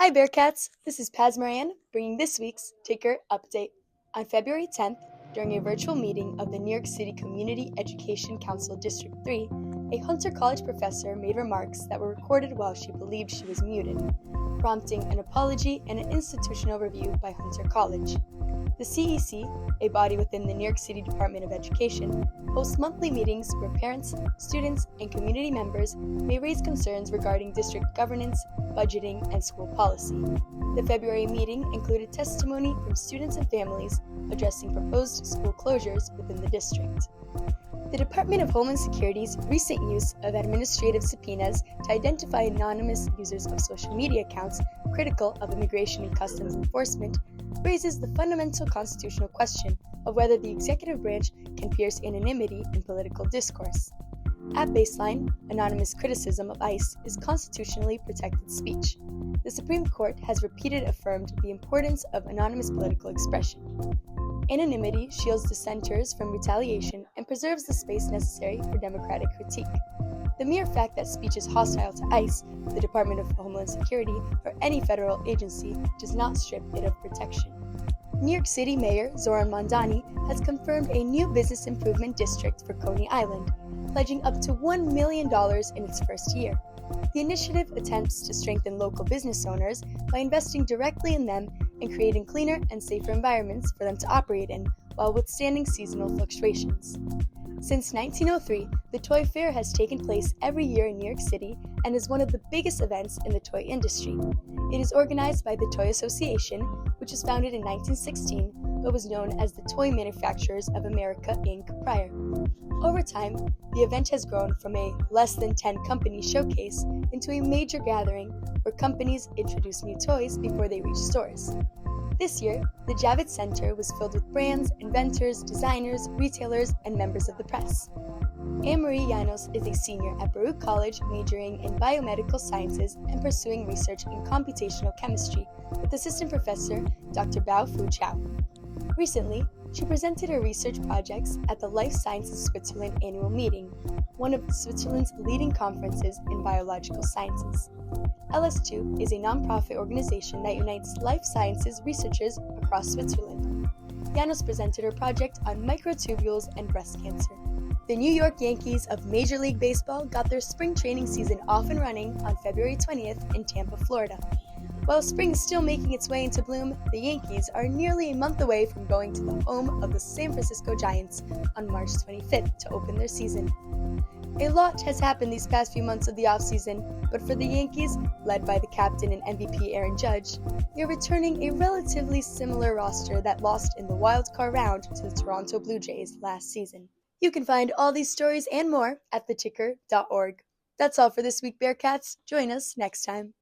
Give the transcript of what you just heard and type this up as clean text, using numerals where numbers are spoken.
Hi Bearcats, this is Paz Moran bringing this week's Ticker Update. On February 10th, during a virtual meeting of the New York City Community Education Council District 3, a Hunter College professor made remarks that were recorded while she believed she was muted, prompting an apology and an institutional review by Hunter College. The CEC, a body within the New York City Department of Education, hosts monthly meetings where parents, students, and community members may raise concerns regarding district governance, budgeting, and school policy. The February meeting included testimony from students and families addressing proposed school closures within the district. The Department of Homeland Security's recent use of administrative subpoenas to identify anonymous users of social media accounts critical of immigration and customs enforcement raises the fundamental constitutional question of whether the executive branch can pierce anonymity in political discourse. At baseline, anonymous criticism of ICE is constitutionally protected speech. The Supreme Court has repeatedly affirmed the importance of anonymous political expression. Anonymity shields dissenters from retaliation and preserves the space necessary for democratic critique. The mere fact that speech is hostile to ICE, the Department of Homeland Security, or any federal agency does not strip it of protection. New York City Mayor Zoran Mondani has confirmed a new business improvement district for Coney Island, pledging up to $1 million in its first year. The initiative attempts to strengthen local business owners by investing directly in them and creating cleaner and safer environments for them to operate in while withstanding seasonal fluctuations. Since 1903, the Toy Fair has taken place every year in New York City and is one of the biggest events in the toy industry. It is organized by the Toy Association, which was founded in 1916 but was known as the Toy Manufacturers of America, Inc. prior. Over time, the event has grown from a less than 10 company showcase into a major gathering where companies introduce new toys before they reach stores. This year, the Javits Center was filled with brands, inventors, designers, retailers, and members of the press. Anne-Marie Llanos is a senior at Baruch College majoring in biomedical sciences and pursuing research in computational chemistry with assistant professor Dr. Bao Fu Chao. Recently, she presented her research projects at the Life Sciences Switzerland annual meeting, one of Switzerland's leading conferences in biological sciences. LS2 is a nonprofit organization that unites life sciences researchers across Switzerland. Llanos presented her project on microtubules and breast cancer. The New York Yankees of Major League Baseball got their spring training season off and running on February 20th in Tampa, Florida. While spring is still making its way into bloom, the Yankees are nearly a month away from going to the home of the San Francisco Giants on March 25th to open their season. A lot has happened these past few months of the offseason, but for the Yankees, led by the captain and MVP Aaron Judge, they're returning a relatively similar roster that lost in the wild card round to the Toronto Blue Jays last season. You can find all these stories and more at theticker.org. That's all for this week, Bearcats. Join us next time.